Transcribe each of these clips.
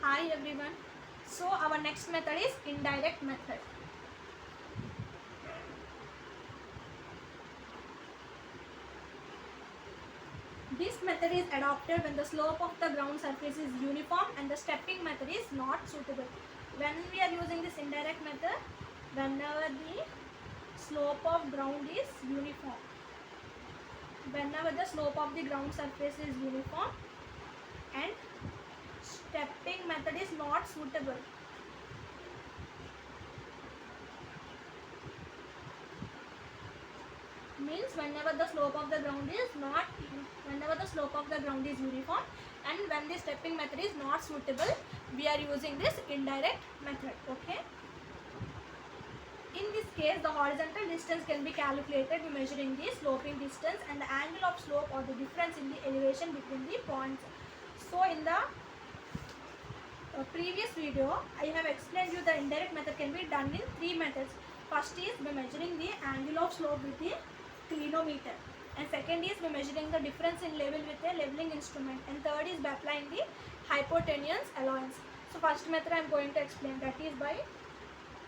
Hi everyone. So our next method is indirect method. This method is adopted when the slope of the ground surface is uniform and the stepping method is not suitable. When we are using this indirect method, whenever the slope of ground is uniform, whenever the slope of the ground surface is uniform and stepping method is not suitable. Means whenever the slope of the ground is uniform and when the stepping method is not suitable, we are using this indirect method. Okay, in this case the horizontal distance can be calculated by measuring the sloping distance and the angle of slope or the difference in the elevation between the points. So in the previous video I have explained you the indirect method can be done in three methods. First is by measuring the angle of slope with the clinometer, and second is by measuring the difference in level with a leveling instrument, and third is by applying the hypotenuse allowance. So first method I am going to explain, that is by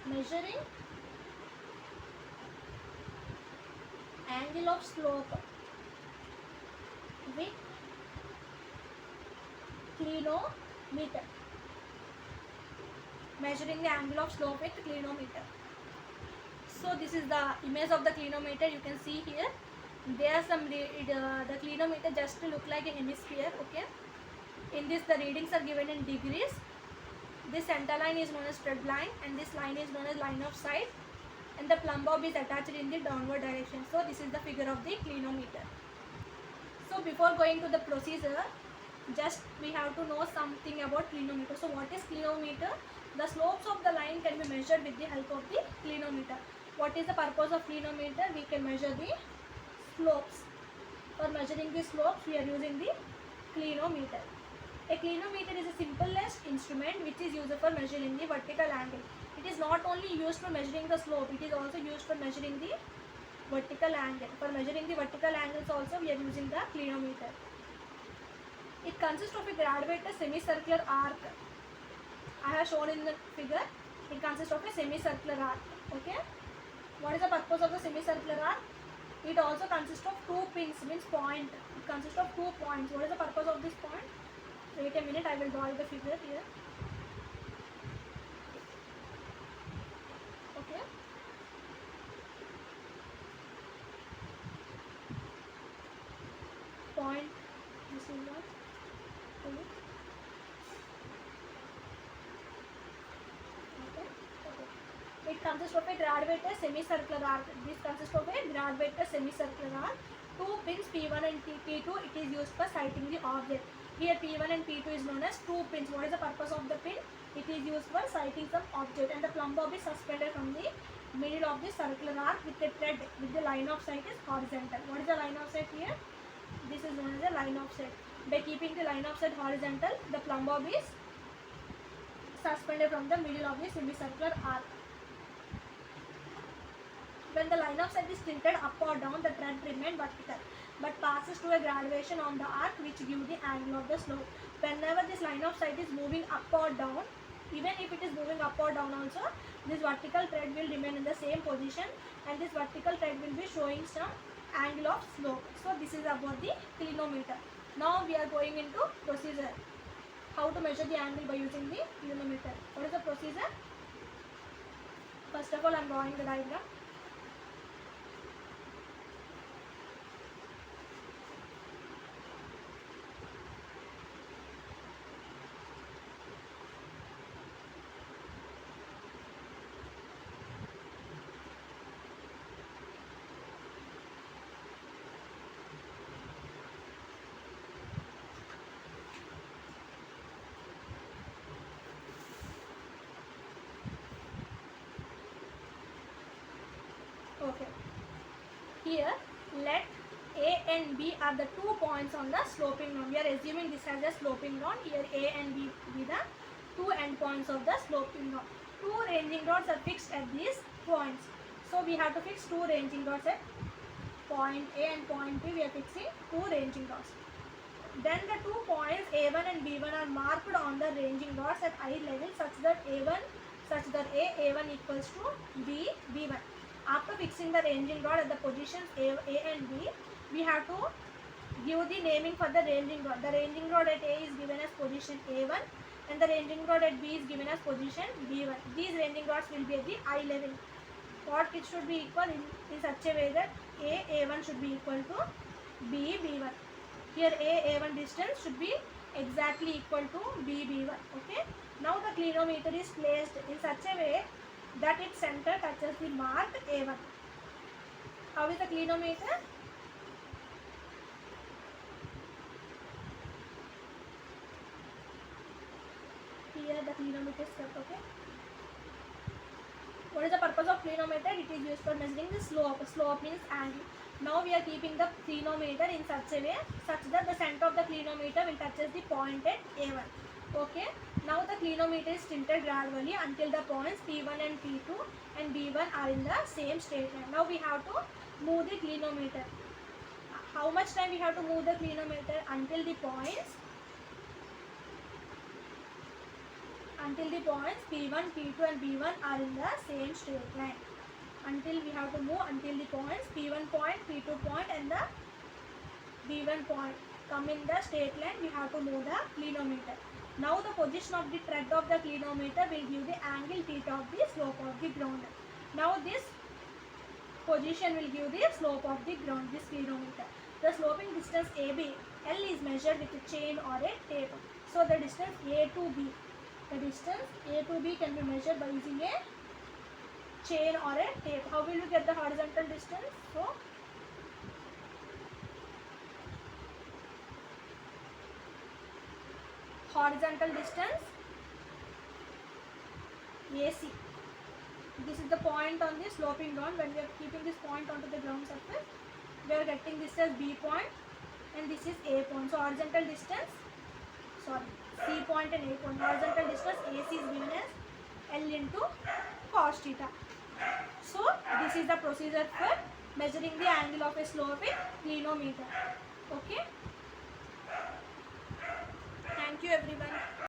measuring angle of slope with clinometer. Measuring the angle of slope with clinometer. So this is the image of the clinometer. You can see here there are some the clinometer just look like a hemisphere. Okay, in this the readings are given in degrees. This center line is known as trend line and this line is known as line of sight, and the plumb bob is attached in the downward direction. So this is the figure of the clinometer. So before going to the procedure, just we have to know something about clinometer. So what is clinometer? The slopes of the line can be measured with the help of the clinometer. What is the purpose of clinometer? We can measure the slopes. For measuring the slopes, we are using the clinometer. A clinometer is a simplest instrument which is used for measuring the vertical angle. It is not only used for measuring the slope, it is also used for measuring the vertical angle. For measuring the vertical angles also we are using the clinometer. It consists of a graduated semicircular arc. I have shown in the figure. It consists of a semicircular arc. Okay. What is the purpose of the semicircular arc? It also consists of two pins, means point. It consists of 2 points. What is the purpose of this point? Wait a minute, I will draw the figure here. Okay. Point. This is one. Okay. It consists of a graduated semicircular arc. This consists of a graduated semicircular arc. Two pins P1 and P2. It is used for sighting the object. Here P1 and P2 is known as two pins. What is the purpose of the pin? It is used for sighting some object, and the plumb bob is suspended from the middle of the circular arc with a thread with the line of sight is horizontal. What is the line of sight here? This is known as a line of sight. By keeping the line of sight horizontal, the plumb bob is suspended from the middle of the semicircular arc. When the line of sight is tilted up or down, the thread remains vertical but passes through a graduation on the arc which gives the angle of the slope. Whenever this line of sight is moving up or down, even if it is moving up or down also, this vertical thread will remain in the same position and this vertical thread will be showing some angle of slope. So this is about the clinometer. Now we are going into procedure. How to measure the angle by using the clinometer. What is the procedure? First of all, I am drawing the diagram. Okay. Here, let A and B are the 2 points on the sloping ground. We are assuming this as a sloping ground. Here A and B be the 2 endpoints of the sloping ground. 2 ranging rods are fixed at these points. So we have to fix 2 ranging rods at point A and point B. We are fixing 2 ranging rods. Then the 2 points A1 and B1 are marked on the ranging rods at eye level such that A1 equals to B1. After fixing the ranging rod at the positions A and B, we have to give the naming for the ranging rod. The ranging rod at A is given as position A1 and the ranging rod at B is given as position B1. These ranging rods will be at the eye level. What it should be equal in such a way that A1 should be equal to B1. Here A1 distance should be exactly equal to B1. Okay. Now the clinometer is placed in such a way that its center touches the mark A1. How is the clinometer? Here the clinometer is kept. Okay. What is the purpose of clinometer? It is used for measuring the slope. Slope means angle. Now we are keeping the clinometer in such a way such that the center of the clinometer will touches the point at A1. Okay. Now the clinometer is tilted gradually until the points P1 and P2 and B1 are in the same straight line. Now we have to move the clinometer. How much time we have to move the clinometer? Until the points P1, P2 and B1 are in the same straight line. Until we have to move until the points P1 point, P2 point and the B1 point come in the straight line. We have to move the clinometer. Now the position of the thread of the clinometer will give the angle theta of the slope of the ground. Now this position will give the slope of the ground, this clinometer. The sloping distance AB, L is measured with a chain or a tape. So the distance A to B. The distance A to B can be measured by using a chain or a tape. How will you get the horizontal distance? So horizontal distance AC. This is the point on the sloping ground. When we are keeping this point onto the ground surface, we are getting this as B point and this is A point. So horizontal distance, C point and A point. Horizontal distance AC is given as L into cos theta. So this is the procedure for measuring the angle of a slope in clinometer. Okay. Thank you everyone.